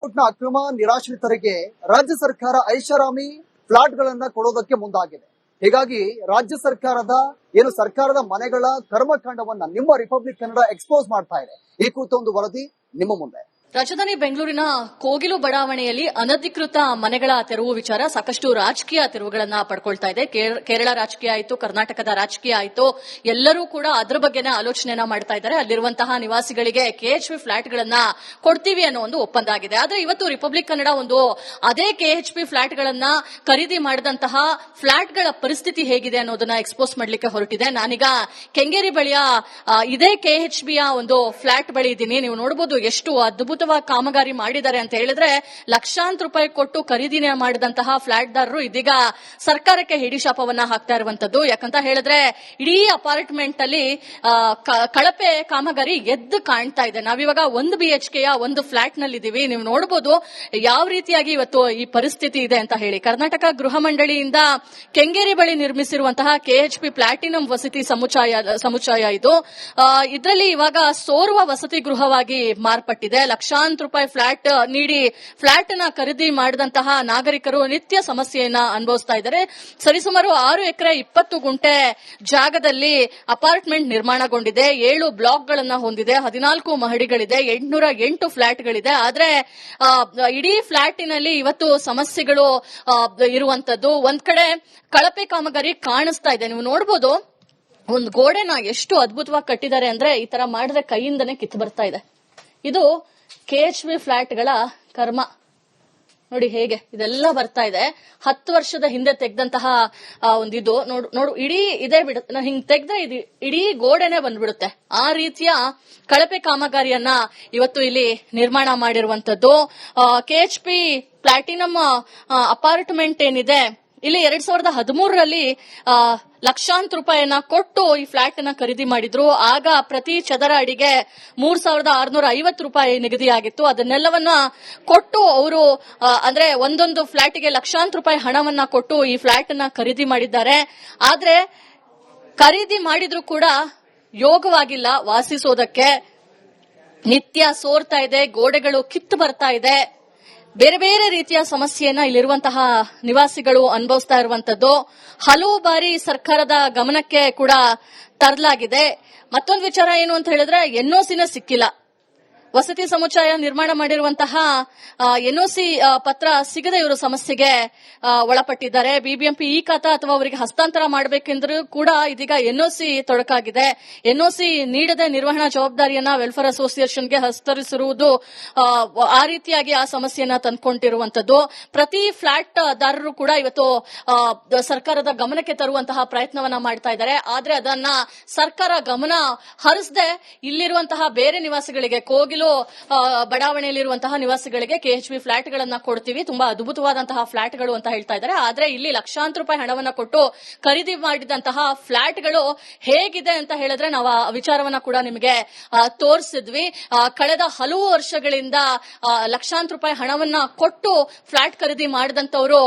ಅಕ್ರಮ ನಿರಾಶ್ರಿತರಿಗೆ ರಾಜ್ಯ ಸರ್ಕಾರ ಐಷಾರಾಮಿ ಫ್ಲಾಟ್ಗಳನ್ನ ಕೊಡೋದಕ್ಕೆ ಮುಂದಾಗಿದೆ. ಹೀಗಾಗಿ ರಾಜ್ಯ ಸರ್ಕಾರದ ಮನೆಗಳ ಕರ್ಮಕಾಂಡವನ್ನ ನಿಮ್ಮ ರಿಪಬ್ಲಿಕ್ ಕನ್ನಡ ಎಕ್ಸ್ಪೋಸ್ ಮಾಡ್ತಾ ಇದೆ. ಈ ಕುರಿತ ಒಂದು ವರದಿ ನಿಮ್ಮ ಮುಂದೆ. ರಾಜಧಾನಿ ಬೆಂಗಳೂರಿನ ಕೋಗಿಲು ಬಡಾವಣೆಯಲ್ಲಿ ಅನಧಿಕೃತ ಮನೆಗಳ ತೆರವು ವಿಚಾರ ಸಾಕಷ್ಟು ರಾಜಕೀಯ ತಿರುವುಗಳನ್ನ ಪಡ್ಕೊಳ್ತಾ ಇದೆ. ಕೇರಳ ರಾಜಕೀಯ ಆಯಿತು, ಕರ್ನಾಟಕದ ರಾಜಕೀಯ ಆಯಿತು, ಎಲ್ಲರೂ ಕೂಡ ಅದರ ಬಗ್ಗೆನೇ ಆಲೋಚನೆಯನ್ನ ಮಾಡ್ತಾ ಇದ್ದಾರೆ. ಅಲ್ಲಿರುವಂತಹ ನಿವಾಸಿಗಳಿಗೆ ಕೆಎಚ್ಪಿ ಫ್ಲಾಟ್ಗಳನ್ನ ಕೊಡ್ತೀವಿ ಅನ್ನೋ ಒಂದು ಒಪ್ಪಂದ ಆಗಿದೆ. ಆದ್ರೆ ಇವತ್ತು ರಿಪಬ್ಲಿಕ್ ಕನ್ನಡ ಅದೇ ಕೆಎಚ್ಪಿ ಫ್ಲಾಟ್ಗಳನ್ನ ಖರೀದಿ ಮಾಡಿದಂತಹ ಫ್ಲಾಟ್ಗಳ ಪರಿಸ್ಥಿತಿ ಹೇಗಿದೆ ಅನ್ನೋದನ್ನ ಎಕ್ಸ್ಪೋಸ್ ಮಾಡ್ಲಿಕ್ಕೆ ಹೊರಟಿದೆ. ನಾನೀಗ ಕೆಂಗೇರಿ ಬಳಿಯ ಇದೇ ಕೆಎಚ್ಬಿಯ ಒಂದು ಫ್ಲಾಟ್ ಬಳಿ ಇದ್ದೀನಿ. ನೀವು ನೋಡಬಹುದು ಎಷ್ಟು ಅದ್ಭುತ ಕಾಮಗಾರಿ ಮಾಡಿದ್ದಾರೆ ಅಂತ ಹೇಳಿದ್ರೆ, ಲಕ್ಷಾಂತರ ರೂಪಾಯಿ ಕೊಟ್ಟು ಖರೀದಿನ ಮಾಡಿದಂತಹ ಫ್ಲಾಟ್ದಾರರು ಇದೀಗ ಸರ್ಕಾರಕ್ಕೆ ಹಿಡಿಶಾಪವನ್ನ ಹಾಕ್ತಾ ಇರುವಂತದ್ದು. ಯಾಕಂತ ಹೇಳಿದ್ರೆ ಇಡೀ ಅಪಾರ್ಟ್ಮೆಂಟ್ ಅಲ್ಲಿ ಕಳಪೆ ಕಾಮಗಾರಿ ಎದ್ದು ಕಾಣ್ತಾ ಇದೆ. ನಾವಿವಾಗ 1 BHK ಒಂದು ಫ್ಲಾಟ್ ನಲ್ಲಿ ಇದೀವಿ. ನೀವು ನೋಡಬಹುದು ಯಾವ ರೀತಿಯಾಗಿ ಇವತ್ತು ಈ ಪರಿಸ್ಥಿತಿ ಇದೆ ಅಂತ ಹೇಳಿ. ಕರ್ನಾಟಕ ಗೃಹ ಮಂಡಳಿಯಿಂದ ಕೆಂಗೇರಿ ಬಳಿ ನಿರ್ಮಿಸಿರುವಂತಹ ಕೆಎಚ್ಪಿ ಪ್ಲಾಟಿನಂ ವಸತಿ ಸಮುಚ್ಚಯ ಇದು. ಇದರಲ್ಲಿ ಇವಾಗ ಸೋರ್ವ ವಸತಿ ಗೃಹವಾಗಿ ಮಾರ್ಪಟ್ಟಿದೆ. ಲಕ್ಷಾಂತರ ರೂಪಾಯಿ ಫ್ಲಾಟ್ ನೀಡಿ ಫ್ಲಾಟ್ ನ ಖರೀದಿ ಮಾಡಿದಂತಹ ನಾಗರಿಕರು ನಿತ್ಯ ಸಮಸ್ಯೆಯನ್ನ ಅನುಭವಿಸ್ತಾ ಇದ್ದಾರೆ. ಸರಿಸುಮಾರು 6 ಎಕರೆ 20 ಗುಂಟೆ ಜಾಗದಲ್ಲಿ ಅಪಾರ್ಟ್ಮೆಂಟ್ ನಿರ್ಮಾಣಗೊಂಡಿದೆ. 7 ಬ್ಲಾಕ್ಗಳನ್ನ ಹೊಂದಿದೆ, 14 ಮಹಡಿಗಳಿದೆ, 808 ಫ್ಲಾಟ್ಗಳಿದೆ. ಆದ್ರೆ ಇಡೀ ಫ್ಲಾಟಿನಲ್ಲಿ ಇವತ್ತು ಸಮಸ್ಯೆಗಳು ಇರುವಂತದ್ದು. ಒಂದ್ ಕಡೆ ಕಳಪೆ ಕಾಮಗಾರಿ ಕಾಣಿಸ್ತಾ ಇದೆ. ನೀವು ನೋಡಬಹುದು ಒಂದು ಗೋಡೆನ ಎಷ್ಟು ಅದ್ಭುತವಾಗಿ ಕಟ್ಟಿದ್ದಾರೆ ಅಂದ್ರೆ, ಈ ತರ ಮಾಡಿದ್ರೆ ಕೈಯಿಂದನೇ ಕಿತ್ತು ಬರ್ತಾ ಇದೆ. ಇದು ಕೆಎಚ್ಬಿ ಫ್ಲಾಟ್ಗಳ ಕರ್ಮ ನೋಡಿ ಹೇಗೆ ಇದೆಲ್ಲ ಬರ್ತಾ ಇದೆ. 10 ವರ್ಷದ ಹಿಂದೆ ತೆಗೆದಂತಹ ಒಂದಿದು ನೋಡು ಇಡೀ ಇದೇ ಬಿಡುತ್ತೆ. ಹಿಂಗ್ ತೆಗೆದ್ರೆ ಇದು ಇಡೀ ಗೋಡೆನೆ ಬಂದ್ಬಿಡುತ್ತೆ. ಆ ರೀತಿಯ ಕಳಪೆ ಕಾಮಗಾರಿಯನ್ನ ಇವತ್ತು ಇಲ್ಲಿ ನಿರ್ಮಾಣ ಮಾಡಿರುವಂತದ್ದು. ಕೆಎಚ್ಪಿ ಪ್ಲಾಟಿನಂ ಅಪಾರ್ಟ್ಮೆಂಟ್ ಏನಿದೆ ಇಲ್ಲಿ 2013ರಲ್ಲಿ ಲಕ್ಷಾಂತರ ರೂಪಾಯಿಯನ್ನ ಕೊಟ್ಟು ಈ ಫ್ಲಾಟ್ ಅನ್ನ ಖರೀದಿ ಮಾಡಿದ್ರು. ಆಗ ಪ್ರತಿ ಚದರ ಅಡಿಗೆ 3650 ರೂಪಾಯಿ ನಿಗದಿಯಾಗಿತ್ತು. ಅದನ್ನೆಲ್ಲವನ್ನ ಕೊಟ್ಟು ಅವರು ಅಂದ್ರೆ ಒಂದೊಂದು ಫ್ಲಾಟ್ಗೆ ಲಕ್ಷಾಂತರ ರೂಪಾಯಿ ಹಣವನ್ನ ಕೊಟ್ಟು ಈ ಫ್ಲಾಟ್ ಅನ್ನ ಖರೀದಿ ಮಾಡಿದ್ದಾರೆ. ಆದ್ರೆ ಖರೀದಿ ಮಾಡಿದ್ರು ಕೂಡ ಯೋಗವಾಗಿಲ್ಲ ವಾಸಿಸೋದಕ್ಕೆ. ನಿತ್ಯ ಸೋರ್ತಾ ಇದೆ, ಗೋಡೆಗಳು ಕಿತ್ತು ಬರ್ತಾ ಇದೆ. ಬೇರೆ ಬೇರೆ ರೀತಿಯ ಸಮಸ್ಯೆಯನ್ನ ಇಲ್ಲಿರುವಂತಹ ನಿವಾಸಿಗಳು ಅನುಭವಿಸ್ತಾ ಇರುವಂತದ್ದು. ಹಲವು ಬಾರಿ ಸರ್ಕಾರದ ಗಮನಕ್ಕೆ ಕೂಡ ತರಲಾಗಿದೆ. ಮತ್ತೊಂದು ವಿಚಾರ ಏನು ಅಂತ ಹೇಳಿದ್ರೆ, ಎನ್ಒಸಿನ ಸಿಕ್ಕಿಲ್ಲ. ವಸತಿ ಸಮುಚ್ಚಯ ನಿರ್ಮಾಣ ಮಾಡಿರುವಂತಹ ಎನ್ಒಸಿ ಪತ್ರ ಸಿಗದೆ ಇವರು ಸಮಸ್ಯೆಗೆ ಒಳಪಟ್ಟಿದ್ದಾರೆ. ಬಿಬಿಎಂಪಿ ಈ ಖಾತಾ ಅಥವಾ ಅವರಿಗೆ ಹಸ್ತಾಂತರ ಮಾಡಬೇಕೆಂದರೂ ಕೂಡ ಇದೀಗ ಎನ್ಒಸಿ ತೊಡಕಾಗಿದೆ. ಎನ್ಒಸಿ ನೀಡದೆ ನಿರ್ವಹಣಾ ಜವಾಬ್ದಾರಿಯನ್ನ ವೆಲ್ಫೇರ್ ಅಸೋಸಿಯೇಷನ್ಗೆ ಹಸ್ತಾಂತರಿಸಿರುವುದು ಆ ರೀತಿಯಾಗಿ ಆ ಸಮಸ್ಯೆಯನ್ನ ತಂದುಕೊಂಡಿರುವಂತದ್ದು. ಪ್ರತಿ ಫ್ಲಾಟ್ ದಾರರು ಕೂಡ ಇವತ್ತು ಸರ್ಕಾರದ ಗಮನಕ್ಕೆ ತರುವಂತಹ ಪ್ರಯತ್ನವನ್ನ ಮಾಡ್ತಾ ಇದ್ದಾರೆ. ಆದ್ರೆ ಅದನ್ನ ಸರ್ಕಾರ ಗಮನ ಹರಿಸದೆ ಇಲ್ಲಿರುವಂತಹ ಬೇರೆ ನಿವಾಸಿಗಳಿಗೆ, ಕೋಗಿಲು ಬಡಾವಣೆಯಲ್ಲಿರುವಂತಹ ನಿವಾಸಿಗಳಿಗೆ ಕೆಎಚ್ಬಿ ಫ್ಲಾಟ್ಗಳನ್ನ ಕೊಡ್ತೀವಿ, ತುಂಬಾ ಅದ್ಭುತವಾದಂತಹ ಫ್ಲಾಟ್ಗಳು ಅಂತ ಹೇಳ್ತಾ ಇದ್ದಾರೆ. ಆದ್ರೆ ಇಲ್ಲಿ ಲಕ್ಷಾಂತರ ರೂಪಾಯಿ ಹಣವನ್ನ ಕೊಟ್ಟು ಖರೀದಿ ಮಾಡಿದಂತಹ ಫ್ಲಾಟ್ಗಳು ಹೇಗಿದೆ ಅಂತ ಹೇಳಿದ್ರೆ ನಾವು ಆ ವಿಚಾರವನ್ನ ಕೂಡ ನಿಮಗೆ ತೋರಿಸಿದ್ವಿ. ಕಳೆದ ಹಲವು ವರ್ಷಗಳಿಂದ ಲಕ್ಷಾಂತರ ರೂಪಾಯಿ ಹಣವನ್ನ ಕೊಟ್ಟು ಫ್ಲಾಟ್ ಖರೀದಿ ಮಾಡಿದಂತವರು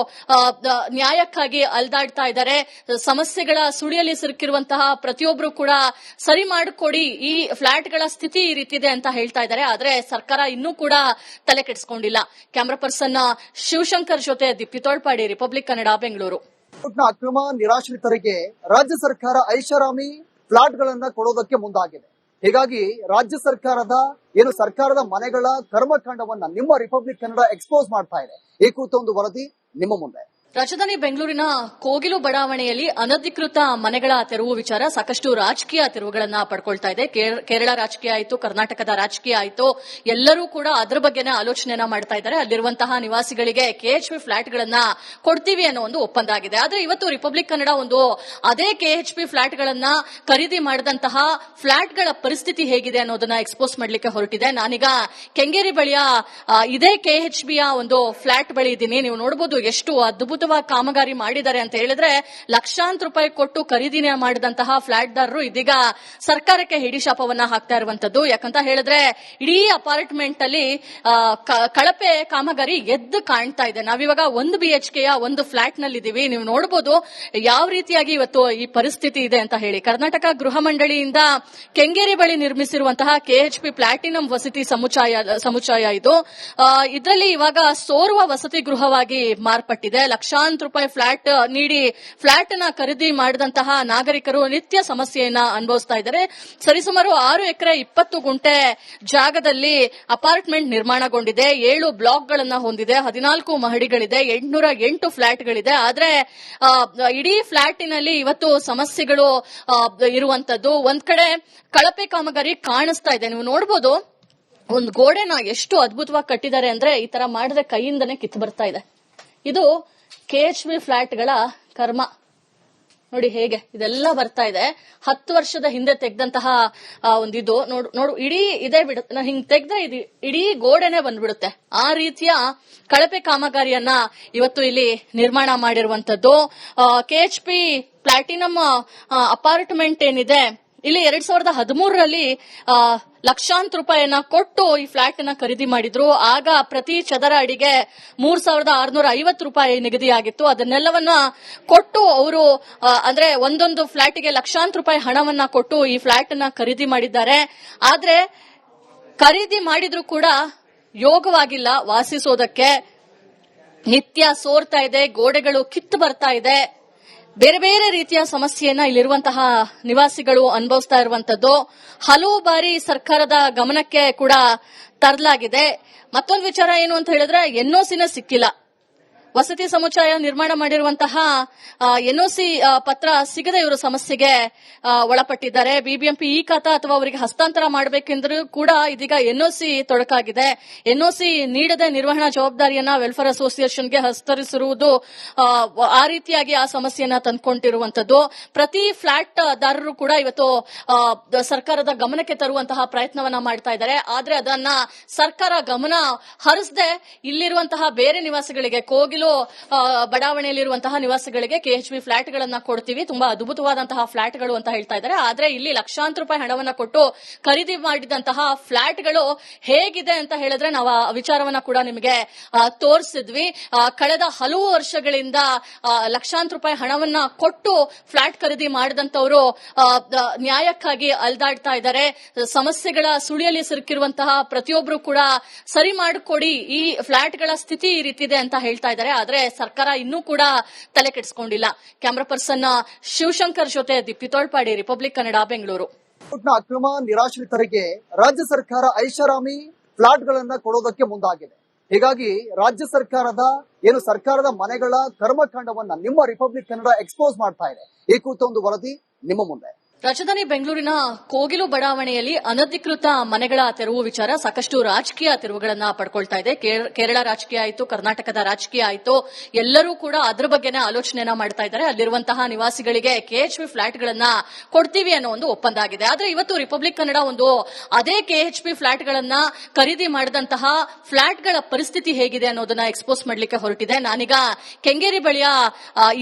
ನ್ಯಾಯಕ್ಕಾಗಿ ಅಲ್ದಾಡ್ತಾ ಇದ್ದಾರೆ. ಸಮಸ್ಯೆಗಳ ಸುಳಿಯಲ್ಲಿ ಸಿಲುಕಿರುವಂತಹ ಪ್ರತಿಯೊಬ್ಬರು ಕೂಡ ಸರಿ ಮಾಡಿಕೊಡಿ, ಈ ಫ್ಲಾಟ್ಗಳ ಸ್ಥಿತಿ ಈ ರೀತಿ ಇದೆ ಅಂತ ಹೇಳ್ತಾ ಇದ್ದಾರೆ. ಆದ್ರೆ ಸರ್ಕಾರ ಇನ್ನೂ ಕೂಡ ತಲೆ ಕೆಡಿಸಿಕೊಂಡಿಲ್ಲ. ಕ್ಯಾಮರಾ ಪರ್ಸನ್ ಶಿವಶಂಕರ್ ಜೊತೆ ದೀಪ್ತಿ ತೋಳ್ಪಾಡಿ, ರಿಪಬ್ಲಿಕ್ ಕನ್ನಡ, ಬೆಂಗಳೂರು. ಅಕ್ರಮ ನಿರಾಶ್ರಿತರಿಗೆ ರಾಜ್ಯ ಸರ್ಕಾರ ಐಷಾರಾಮಿ ಫ್ಲಾಟ್ಗಳನ್ನ ಕೊಡೋದಕ್ಕೆ ಮುಂದಾಗಿದೆ. ಹೀಗಾಗಿ ರಾಜ್ಯ ಸರ್ಕಾರದ ಮನೆಗಳ ಕರ್ಮಕಾಂಡವನ್ನ ನಿಮ್ಮ ರಿಪಬ್ಲಿಕ್ ಕನ್ನಡ ಎಕ್ಸ್ಪೋಸ್ ಮಾಡ್ತಾ ಇದೆ. ಈ ಕುರಿತ ಒಂದು ವರದಿ ನಿಮ್ಮ ಮುಂದೆ. ರಾಜಧಾನಿ ಬೆಂಗಳೂರಿನ ಕೋಗಿಲು ಬಡಾವಣೆಯಲ್ಲಿ ಅನಧಿಕೃತ ಮನೆಗಳ ತೆರವು ವಿಚಾರ ಸಾಕಷ್ಟು ರಾಜಕೀಯ ತಿರುವುಗಳನ್ನ ಪಡ್ಕೊಳ್ತಾ ಇದೆ. ಕೇರಳ ರಾಜಕೀಯ ಆಯಿತು, ಕರ್ನಾಟಕದ ರಾಜಕೀಯ ಆಯಿತು, ಎಲ್ಲರೂ ಕೂಡ ಅದರ ಬಗ್ಗೆನೇ ಆಲೋಚನೆಯನ್ನ ಮಾಡ್ತಾ ಇದ್ದಾರೆ. ಅಲ್ಲಿರುವಂತಹ ನಿವಾಸಿಗಳಿಗೆ ಕೆಎಚ್ಪಿ ಫ್ಲಾಟ್ಗಳನ್ನ ಕೊಡ್ತೀವಿ ಅನ್ನೋ ಒಂದು ಒಪ್ಪಂದ ಆಗಿದೆ. ಆದ್ರೆ ಇವತ್ತು ರಿಪಬ್ಲಿಕ್ ಕನ್ನಡ ಅದೇ ಕೆಎಚ್ಪಿ ಫ್ಲಾಟ್ಗಳನ್ನ ಖರೀದಿ ಮಾಡಿದಂತಹ ಫ್ಲಾಟ್ಗಳ ಪರಿಸ್ಥಿತಿ ಹೇಗಿದೆ ಅನ್ನೋದನ್ನ ಎಕ್ಸ್ಪೋಸ್ ಮಾಡ್ಲಿಕ್ಕೆ ಹೊರಟಿದೆ. ನಾನೀಗ ಕೆಂಗೇರಿ ಬಳಿಯ ಇದೇ ಕೆಎಚ್ಬಿಯ ಒಂದು ಫ್ಲಾಟ್ ಬಳಿ ಇದ್ದೀನಿ. ನೀವು ನೋಡಬಹುದು ಎಷ್ಟು ಅದ್ಭುತ ಅದ್ಭುತವಾಗಿ ಕಾಮಗಾರಿ ಮಾಡಿದ್ದಾರೆ ಅಂತ ಹೇಳಿದ್ರೆ ಲಕ್ಷಾಂತರ ರೂಪಾಯಿ ಕೊಟ್ಟು ಖರೀದಿನ ಮಾಡಿದಂತಹ ಫ್ಲಾಟ್ದಾರರು ಇದೀಗ ಸರ್ಕಾರಕ್ಕೆ ಹಿಡಿಶಾಪವನ್ನ ಹಾಕ್ತಾ ಇರುವಂತದ್ದು. ಯಾಕಂತ ಹೇಳಿದ್ರೆ ಇಡೀ ಅಪಾರ್ಟ್ಮೆಂಟ್ ಅಲ್ಲಿ ಕಳಪೆ ಕಾಮಗಾರಿ ಎದ್ದು ಕಾಣ್ತಾ ಇದೆ. ನಾವಿವಾಗ 1 BHK ಒಂದು ಫ್ಲಾಟ್ ನಲ್ಲಿ ಇದೀವಿ. ನೀವು ನೋಡಬಹುದು ಯಾವ ರೀತಿಯಾಗಿ ಇವತ್ತು ಈ ಪರಿಸ್ಥಿತಿ ಇದೆ ಅಂತ ಹೇಳಿ. ಕರ್ನಾಟಕ ಗೃಹ ಮಂಡಳಿಯಿಂದ ಕೆಂಗೇರಿ ಬಳಿ ನಿರ್ಮಿಸಿರುವಂತಹ KHP ಪ್ಲಾಟಿನಂ ವಸತಿ ಸಮುಚ್ಚಯ ಇದು. ಇದರಲ್ಲಿ ಇವಾಗ ಸೋರ್ವ ವಸತಿ ಗೃಹವಾಗಿ ಮಾರ್ಪಟ್ಟಿದೆ. ಲಕ್ಷಾಂತರ ರೂಪಾಯಿ ಫ್ಲಾಟ್ ನೀಡಿ ಫ್ಲಾಟ್ ನ ಖರೀದಿ ಮಾಡಿದಂತಹ ನಾಗರಿಕರು ನಿತ್ಯ ಸಮಸ್ಯೆಯನ್ನ ಅನುಭವಿಸ್ತಾ ಇದ್ದಾರೆ. ಸರಿಸುಮಾರು 6 ಎಕರೆ 20 ಗುಂಟೆ ಜಾಗದಲ್ಲಿ ಅಪಾರ್ಟ್ಮೆಂಟ್ ನಿರ್ಮಾಣಗೊಂಡಿದೆ. 7 ಬ್ಲಾಕ್ಗಳನ್ನ ಹೊಂದಿದೆ, 14 ಮಹಡಿಗಳಿದೆ, 808 ಫ್ಲಾಟ್ಗಳಿದೆ. ಆದ್ರೆ ಇಡೀ ಫ್ಲಾಟಿನಲ್ಲಿ ಇವತ್ತು ಸಮಸ್ಯೆಗಳು ಇರುವಂತದ್ದು. ಒಂದ್ ಕಡೆ ಕಳಪೆ ಕಾಮಗಾರಿ ಕಾಣಿಸ್ತಾ ಇದೆ. ನೀವು ನೋಡಬಹುದು ಒಂದು ಗೋಡೆನ ಎಷ್ಟು ಅದ್ಭುತವಾಗಿ ಕಟ್ಟಿದ್ದಾರೆ ಅಂದ್ರೆ ಈ ತರ ಮಾಡಿದ್ರೆ ಕೈಯಿಂದನೇ ಕಿತ್ತು ಬರ್ತಾ ಇದೆ. ಇದು KHP ಫ್ಲಾಟ್ಗಳ ಕರ್ಮ ನೋಡಿ ಹೇಗೆ ಇದೆಲ್ಲ ಬರ್ತಾ ಇದೆ. 10 ವರ್ಷದ ಹಿಂದೆ ತೆಗೆದಂತಹ ಒಂದಿದು ನೋಡು ಇಡೀ ಇದೇ ಬಿಡುತ್ತೆ. ಹಿಂಗ್ ತೆಗೆದ್ರೆ ಇದು ಇಡೀ ಗೋಡೆನೆ ಬಂದ್ಬಿಡುತ್ತೆ. ಆ ರೀತಿಯ ಕಳಪೆ ಕಾಮಗಾರಿಯನ್ನ ಇವತ್ತು ಇಲ್ಲಿ ನಿರ್ಮಾಣ ಮಾಡಿರುವಂತದ್ದು. KHP ಪ್ಲಾಟಿನಂ ಅಪಾರ್ಟ್ಮೆಂಟ್ ಏನಿದೆ ಇಲ್ಲಿ 2013ರಲ್ಲಿ ಲಕ್ಷಾಂತರ ರೂಪಾಯಿಯನ್ನ ಕೊಟ್ಟು ಈ ಫ್ಲಾಟ್ ಅನ್ನ ಖರೀದಿ ಮಾಡಿದ್ರು. ಆಗ ಪ್ರತಿ ಚದರ ಅಡಿಗೆ 3650 ರೂಪಾಯಿ ನಿಗದಿಯಾಗಿತ್ತು. ಅದನ್ನೆಲ್ಲವನ್ನ ಕೊಟ್ಟು ಅವರು ಅಂದ್ರೆ ಒಂದೊಂದು ಫ್ಲಾಟ್ಗೆ ಲಕ್ಷಾಂತರ ರೂಪಾಯಿ ಹಣವನ್ನ ಕೊಟ್ಟು ಈ ಫ್ಲಾಟ್ ಅನ್ನ ಖರೀದಿ ಮಾಡಿದ್ದಾರೆ. ಆದ್ರೆ ಖರೀದಿ ಮಾಡಿದ್ರು ಕೂಡ ಯೋಗವಾಗಿಲ್ಲ ವಾಸಿಸೋದಕ್ಕೆ. ನಿತ್ಯ ಸೋರ್ತಾ ಇದೆ, ಗೋಡೆಗಳು ಕಿತ್ತು ಬರ್ತಾ ಇದೆ. ಬೇರೆ ಬೇರೆ ರೀತಿಯ ಸಮಸ್ಯೆಯನ್ನ ಇಲ್ಲಿರುವಂತಹ ನಿವಾಸಿಗಳು ಅನುಭವಿಸ್ತಾ ಇರುವಂತದ್ದು. ಹಲವು ಬಾರಿ ಸರ್ಕಾರದ ಗಮನಕ್ಕೆ ಕೂಡ ತರಲಾಗಿದೆ. ಮತ್ತೊಂದು ವಿಚಾರ ಏನು ಅಂತ ಹೇಳಿದ್ರೆ NOCನೇ ಸಿಕ್ಕಿಲ್ಲ. ವಸತಿ ಸಮುಚ್ಚಯ ನಿರ್ಮಾಣ ಮಾಡಿರುವಂತಹ NOC ಪತ್ರ ಸಿಗದೆ ಇವರು ಸಮಸ್ಯೆಗೆ ಒಳಪಟ್ಟಿದ್ದಾರೆ. BBMP ಈ ಖಾತಾ ಅಥವಾ ಅವರಿಗೆ ಹಸ್ತಾಂತರ ಮಾಡಬೇಕೆಂದರೂ ಕೂಡ ಇದೀಗ NOC ತೊಡಕಾಗಿದೆ. NOC ನೀಡದೆ ನಿರ್ವಹಣಾ ಜವಾಬ್ದಾರಿಯನ್ನ ವೆಲ್ಫೇರ್ ಅಸೋಸಿಯೇಷನ್ಗೆ ಹಸ್ತಾಂತರಿಸಿರುವುದು ಆ ರೀತಿಯಾಗಿ ಆ ಸಮಸ್ಯೆಯನ್ನ ತಂದುಕೊಂಡಿರುವಂತದ್ದು. ಪ್ರತಿ ಫ್ಲಾಟ್ ದಾರರು ಕೂಡ ಇವತ್ತು ಸರ್ಕಾರದ ಗಮನಕ್ಕೆ ತರುವಂತಹ ಪ್ರಯತ್ನವನ್ನ ಮಾಡ್ತಾ ಇದ್ದಾರೆ. ಆದ್ರೆ ಅದನ್ನ ಸರ್ಕಾರ ಗಮನ ಹರಿಸದೆ ಇಲ್ಲಿರುವಂತಹ ಬೇರೆ ನಿವಾಸಿಗಳಿಗೆ ಕೋಗಿಲು ಬಡಾವಣೆಯಲ್ಲಿರುವಂತಹ ನಿವಾಸಿಗಳಿಗೆ KHP ಫ್ಲಾಟ್ಗಳನ್ನ ಕೊಡ್ತೀವಿ, ತುಂಬಾ ಅದ್ಭುತವಾದಂತಹ ಫ್ಲಾಟ್ಗಳು ಅಂತ ಹೇಳ್ತಾ ಇದ್ದಾರೆ. ಆದ್ರೆ ಇಲ್ಲಿ ಲಕ್ಷಾಂತರ ರೂಪಾಯಿ ಹಣವನ್ನ ಕೊಟ್ಟು ಖರೀದಿ ಮಾಡಿದಂತಹ ಫ್ಲಾಟ್ಗಳು ಹೇಗಿದೆ ಅಂತ ಹೇಳಿದ್ರೆ ನಾವು ಆ ವಿಚಾರವನ್ನ ಕೂಡ ನಿಮಗೆ ತೋರಿಸಿದ್ವಿ. ಕಳೆದ ಹಲವು ವರ್ಷಗಳಿಂದ ಲಕ್ಷಾಂತರ ರೂಪಾಯಿ ಹಣವನ್ನ ಕೊಟ್ಟು ಫ್ಲಾಟ್ ಖರೀದಿ ಮಾಡಿದಂತವರು ನ್ಯಾಯಕ್ಕಾಗಿ ಅಲ್ದಾಡ್ತಾ ಇದ್ದಾರೆ. ಸಮಸ್ಯೆಗಳ ಸುಳಿಯಲ್ಲಿ ಸಿಲುಕಿರುವಂತಹ ಪ್ರತಿಯೊಬ್ಬರು ಕೂಡ ಸರಿ ಮಾಡಿಕೊಡಿ, ಈ ಫ್ಲಾಟ್ಗಳ ಸ್ಥಿತಿ ಈ ರೀತಿದೆ ಅಂತ ಹೇಳ್ತಾ ಇದ್ದಾರೆ. ಆದ್ರೆ ಸರ್ಕಾರ ಇನ್ನೂ ಕೂಡ ತಲೆ ಕೆಡಿಸಿಕೊಂಡಿಲ್ಲ. ಕ್ಯಾಮರಾ ಪರ್ಸನ್ ಶಿವಶಂಕರ್ ಜೊತೆ ದೀಪ್ತಿ ತೋಳ್ಪಾಡಿ, ರಿಪಬ್ಲಿಕ್ ಕನ್ನಡ, ಬೆಂಗಳೂರು. ಅಕ್ರಮ ನಿರಾಶ್ರಿತರಿಗೆ ರಾಜ್ಯ ಸರ್ಕಾರ ಐಷಾರಾಮಿ ಫ್ಲಾಟ್ಗಳನ್ನ ಕೊಡೋದಕ್ಕೆ ಮುಂದಾಗಿದೆ. ಹೀಗಾಗಿ ರಾಜ್ಯ ಸರ್ಕಾರದ ಮನೆಗಳ ಕರ್ಮಕಾಂಡವನ್ನ ನಿಮ್ಮ ರಿಪಬ್ಲಿಕ್ ಕನ್ನಡ ಎಕ್ಸ್ಪೋಸ್ ಮಾಡ್ತಾ ಇದೆ. ಈ ಕುರಿತ ಒಂದು ವರದಿ ನಿಮ್ಮ ಮುಂದೆ. ರಾಜಧಾನಿ ಬೆಂಗಳೂರಿನ ಕೋಗಿಲು ಬಡಾವಣೆಯಲ್ಲಿ ಅನಧಿಕೃತ ಮನೆಗಳ ತೆರವು ವಿಚಾರ ಸಾಕಷ್ಟು ರಾಜಕೀಯ ತಿರುವುಗಳನ್ನ ಪಡ್ಕೊಳ್ತಾ ಇದೆ. ಕೇರಳ ರಾಜಕೀಯ ಆಯಿತು, ಕರ್ನಾಟಕದ ರಾಜಕೀಯ ಆಯಿತು, ಎಲ್ಲರೂ ಕೂಡ ಅದರ ಬಗ್ಗೆನೇ ಆಲೋಚನೆಯನ್ನ ಮಾಡ್ತಾ ಇದ್ದಾರೆ. ಅಲ್ಲಿರುವಂತಹ ನಿವಾಸಿಗಳಿಗೆ KHP ಫ್ಲಾಟ್ಗಳನ್ನ ಕೊಡ್ತೀವಿ ಅನ್ನೋ ಒಂದು ಒಪ್ಪಂದ ಆಗಿದೆ. ಆದ್ರೆ ಇವತ್ತು ರಿಪಬ್ಲಿಕ್ ಕನ್ನಡ ಒಂದು ಅದೇ KHP ಫ್ಲಾಟ್ಗಳನ್ನ ಖರೀದಿ ಮಾಡಿದಂತಹ ಫ್ಲಾಟ್ಗಳ ಪರಿಸ್ಥಿತಿ ಹೇಗಿದೆ ಅನ್ನೋದನ್ನ ಎಕ್ಸ್ಪೋಸ್ ಮಾಡ್ಲಿಕ್ಕೆ ಹೊರಟಿದೆ. ನಾನೀಗ ಕೆಂಗೇರಿ ಬಳಿಯ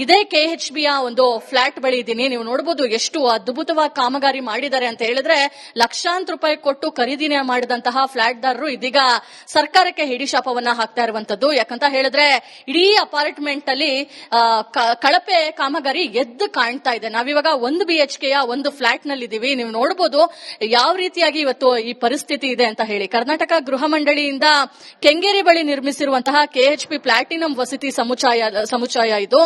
ಇದೇ KHPಯ ಒಂದು ಫ್ಲಾಟ್ ಬಳಿ ಇದ್ದೀನಿ. ನೀವು ನೋಡಬಹುದು ಎಷ್ಟು ಅದ್ಭುತ ಕಾಮಗಾರಿ ಮಾಡಿದ್ದಾರೆ ಅಂತ ಹೇಳಿದ್ರೆ ಲಕ್ಷಾಂತರ ರೂಪಾಯಿ ಕೊಟ್ಟು ಖರೀದಿನ ಮಾಡಿದಂತಹ ಫ್ಲಾಟ್ದಾರರು ಇದೀಗ ಸರ್ಕಾರಕ್ಕೆ ಹಿಡಿಶಾಪವನ್ನ ಹಾಕ್ತಾ ಇರುವಂತದ್ದು. ಯಾಕಂತ ಹೇಳಿದ್ರೆ ಇಡೀ ಅಪಾರ್ಟ್ಮೆಂಟ್ ಅಲ್ಲಿ ಕಳಪೆ ಕಾಮಗಾರಿ ಎದ್ದು ಕಾಣ್ತಾ ಇದೆ. ನಾವಿವಾಗ 1 BHK ಒಂದು ಫ್ಲಾಟ್ ನಲ್ಲಿ ಇದೀವಿ. ನೀವು ನೋಡಬಹುದು ಯಾವ ರೀತಿಯಾಗಿ ಇವತ್ತು ಈ ಪರಿಸ್ಥಿತಿ ಇದೆ ಅಂತ ಹೇಳಿ. ಕರ್ನಾಟಕ ಗೃಹ ಮಂಡಳಿಯಿಂದ ಕೆಂಗೇರಿ ಬಳಿ ನಿರ್ಮಿಸಿರುವಂತಹ KHP ಪ್ಲಾಟಿನಂ ವಸತಿ ಸಮುಚ್ಚಯ ಇದು.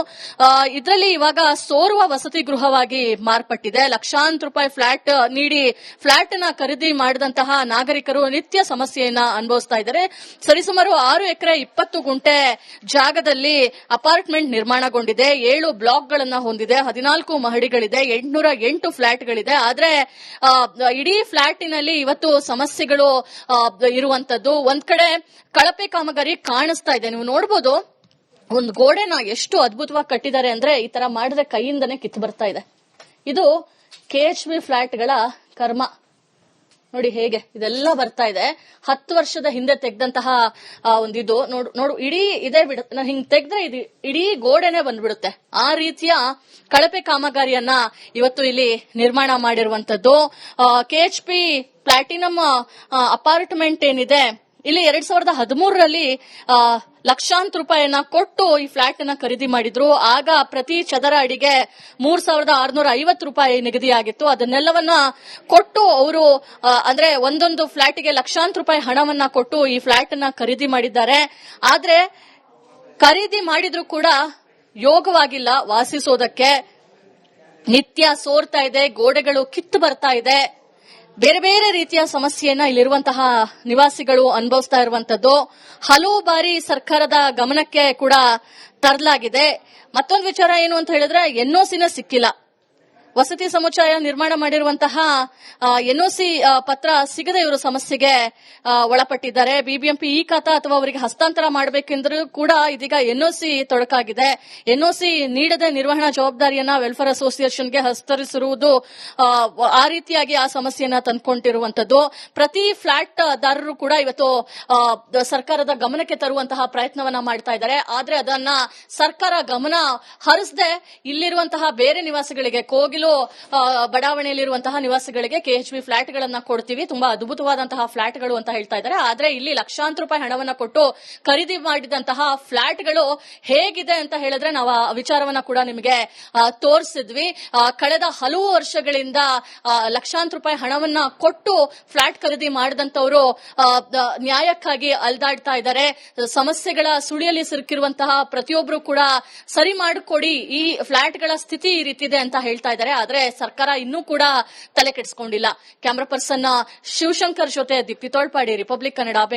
ಇದರಲ್ಲಿ ಇವಾಗ ಸೋರ್ವ ವಸತಿ ಗೃಹವಾಗಿ ಮಾರ್ಪಟ್ಟಿದೆ. ಲಕ್ಷಾಂತರ ರೂಪಾಯಿ ಫ್ಲಾಟ್ ನೀಡಿ ಫ್ಲಾಟ್ ನ ಖರೀದಿ ಮಾಡಿದಂತಹ ನಾಗರಿಕರು ನಿತ್ಯ ಸಮಸ್ಯೆಯನ್ನ ಅನುಭವಿಸ್ತಾ ಇದ್ದಾರೆ. ಸರಿಸುಮಾರು 6 ಎಕರೆ 20 ಗುಂಟೆ ಜಾಗದಲ್ಲಿ ಅಪಾರ್ಟ್ಮೆಂಟ್ ನಿರ್ಮಾಣಗೊಂಡಿದೆ. 7 ಬ್ಲಾಕ್ಗಳನ್ನ ಹೊಂದಿದೆ, 14 ಮಹಡಿಗಳಿದೆ, 808 ಫ್ಲಾಟ್ಗಳಿದೆ. ಆದ್ರೆ ಇಡೀ ಫ್ಲಾಟಿನಲ್ಲಿ ಇವತ್ತು ಸಮಸ್ಯೆಗಳು ಇರುವಂತದ್ದು. ಒಂದ್ ಕಡೆ ಕಳಪೆ ಕಾಮಗಾರಿ ಕಾಣಿಸ್ತಾ ಇದೆ. ನೀವು ನೋಡಬಹುದು ಒಂದು ಗೋಡೆನ ಎಷ್ಟು ಅದ್ಭುತವಾಗಿ ಕಟ್ಟಿದ್ದಾರೆ ಅಂದ್ರೆ ಈ ತರ ಮಾಡಿದ್ರೆ ಕೈಯಿಂದನೇ ಕಿತ್ತು ಬರ್ತಾ ಇದೆ. ಇದು KHP ಫ್ಲಾಟ್ಗಳ ಕರ್ಮ ನೋಡಿ ಹೇಗೆ ಇದೆಲ್ಲ ಬರ್ತಾ ಇದೆ. 10 ವರ್ಷದ ಹಿಂದೆ ತೆಗೆದಂತಹ ಒಂದಿದು ನೋಡು ಇಡೀ ಇದೇ ಬಿಡುತ್ತೆ. ನಾನು ಹಿಂಗ್ ತೆಗೆದ್ರೆ ಇದು ಇಡೀ ಗೋಡೆನೆ ಬಂದ್ಬಿಡುತ್ತೆ. ಆ ರೀತಿಯ ಕಳಪೆ ಕಾಮಗಾರಿಯನ್ನ ಇವತ್ತು ಇಲ್ಲಿ ನಿರ್ಮಾಣ ಮಾಡಿರುವಂತದ್ದು. KHP ಪ್ಲಾಟಿನಂ ಅಪಾರ್ಟ್ಮೆಂಟ್ ಏನಿದೆ ಇಲ್ಲಿ 2013ರಲ್ಲಿ ಲಕ್ಷಾಂತರ ರೂಪಾಯಿಯನ್ನ ಕೊಟ್ಟು ಈ ಫ್ಲಾಟ್ ಅನ್ನ ಖರೀದಿ ಮಾಡಿದ್ರು. ಆಗ ಪ್ರತಿ ಚದರ ಅಡಿಗೆ 3650 ರೂಪಾಯಿ ನಿಗದಿಯಾಗಿತ್ತು. ಅದನ್ನೆಲ್ಲವನ್ನ ಕೊಟ್ಟು ಅವರು ಅಂದ್ರೆ ಒಂದೊಂದು ಫ್ಲಾಟ್ಗೆ ಲಕ್ಷಾಂತರ ರೂಪಾಯಿ ಹಣವನ್ನ ಕೊಟ್ಟು ಈ ಫ್ಲಾಟ್ ಅನ್ನ ಖರೀದಿ ಮಾಡಿದ್ದಾರೆ. ಆದ್ರೆ ಖರೀದಿ ಮಾಡಿದ್ರು ಕೂಡ ಯೋಗವಾಗಿಲ್ಲ ವಾಸಿಸೋದಕ್ಕೆ. ನಿತ್ಯ ಸೋರ್ತಾ ಇದೆ, ಗೋಡೆಗಳು ಕಿತ್ತು ಬರ್ತಾ ಇದೆ. ಬೇರೆ ಬೇರೆ ರೀತಿಯ ಸಮಸ್ಯೆಯನ್ನ ಇಲ್ಲಿರುವಂತಹ ನಿವಾಸಿಗಳು ಅನುಭವಿಸ್ತಾ ಇರುವಂತದ್ದು. ಹಲವು ಬಾರಿ ಸರ್ಕಾರದ ಗಮನಕ್ಕೆ ಕೂಡ ತರಲಾಗಿದೆ. ಮತ್ತೊಂದು ವಿಚಾರ ಏನು ಅಂತ ಹೇಳಿದ್ರೆ NOCನ ಸಿಕ್ಕಿಲ್ಲ. ವಸತಿ ಸಮುಚ್ಚಯ ನಿರ್ಮಾಣ ಮಾಡಿರುವಂತಹ NOC ಪತ್ರ ಸಿಗದೆ ಇವರು ಸಮಸ್ಯೆಗೆ ಒಳಪಟ್ಟಿದ್ದಾರೆ. BBMP ಈ ಖಾತಾ ಅಥವಾ ಅವರಿಗೆ ಹಸ್ತಾಂತರ ಮಾಡಬೇಕೆಂದರೂ ಕೂಡ ಇದೀಗ NOC ತೊಡಕಾಗಿದೆ. NOC ನೀಡದೆ ನಿರ್ವಹಣಾ ಜವಾಬ್ದಾರಿಯನ್ನ ವೆಲ್ಫೇರ್ ಅಸೋಸಿಯೇಷನ್ಗೆ ಹಸ್ತಾಂತರಿಸಿರುವುದು ಆ ರೀತಿಯಾಗಿ ಆ ಸಮಸ್ಯೆಯನ್ನ ತಂದುಕೊಂಡಿರುವಂತದ್ದು. ಪ್ರತಿ ಫ್ಲಾಟ್ ದಾರರು ಕೂಡ ಇವತ್ತು ಸರ್ಕಾರದ ಗಮನಕ್ಕೆ ತರುವಂತಹ ಪ್ರಯತ್ನವನ್ನ ಮಾಡ್ತಾ ಇದ್ದಾರೆ. ಆದ್ರೆ ಅದನ್ನ ಸರ್ಕಾರ ಗಮನ ಹರಿಸದೆ ಇಲ್ಲಿರುವಂತಹ ಬೇರೆ ನಿವಾಸಿಗಳಿಗೆ, ಕೋಗಿಲು ಬಡಾವಣೆಯಲ್ಲಿರುವಂತಹ ನಿವಾಸಿಗಳಿಗೆ KHP ಫ್ಲಾಟ್ ಗಳನ್ನ ಕೊಡ್ತೀವಿ, ತುಂಬಾ ಅದ್ಭುತವಾದಂತಹ ಫ್ಲಾಟ್ಗಳು ಅಂತ ಹೇಳ್ತಾ ಇದ್ದಾರೆ. ಆದ್ರೆ ಇಲ್ಲಿ ಲಕ್ಷಾಂತರ ರೂಪಾಯಿ ಹಣವನ್ನ ಕೊಟ್ಟು ಖರೀದಿ ಮಾಡಿದಂತಹ ಫ್ಲಾಟ್ಗಳು ಹೇಗಿದೆ ಅಂತ ಹೇಳಿದ್ರೆ ನಾವು ಆ ವಿಚಾರವನ್ನ ಕೂಡ ನಿಮಗೆ ತೋರಿಸಿದ್ವಿ. ಕಳೆದ ಹಲವು ವರ್ಷಗಳಿಂದ ಲಕ್ಷಾಂತರ ರೂಪಾಯಿ ಹಣವನ್ನ ಕೊಟ್ಟು ಫ್ಲಾಟ್ ಖರೀದಿ ಮಾಡಿದಂತವರು ನ್ಯಾಯಕ್ಕಾಗಿ ಅಲ್ದಾಡ್ತಾ ಇದ್ದಾರೆ. ಸಮಸ್ಯೆಗಳ ಸುಳಿಯಲ್ಲಿ ಸಿಲುಕಿರುವಂತಹ ಪ್ರತಿಯೊಬ್ಬರು ಕೂಡ ಸರಿ ಮಾಡಿಕೊಡಿ, ಈ ಫ್ಲಾಟ್ಗಳ ಸ್ಥಿತಿ ಈ ರೀತಿದೆ ಅಂತ ಹೇಳ್ತಾ ಇದ್ದಾರೆ. ಆದ್ರೆ ಸರ್ಕಾರ ಇನ್ನೂ ಕೂಡ ತಲೆ ಕೆಡಿಸಿಕೊಂಡಿಲ್ಲ. ಕ್ಯಾಮರಾ ಪರ್ಸನ್ ಶಿವಶಂಕರ್ ಜೊತೆ ದೀಪ್ತಿ ತೋಳ್ಪಾಡಿ, ರಿಪಬ್ಲಿಕ್ ಕನ್ನಡ, ಬೆಂಗಳೂರು.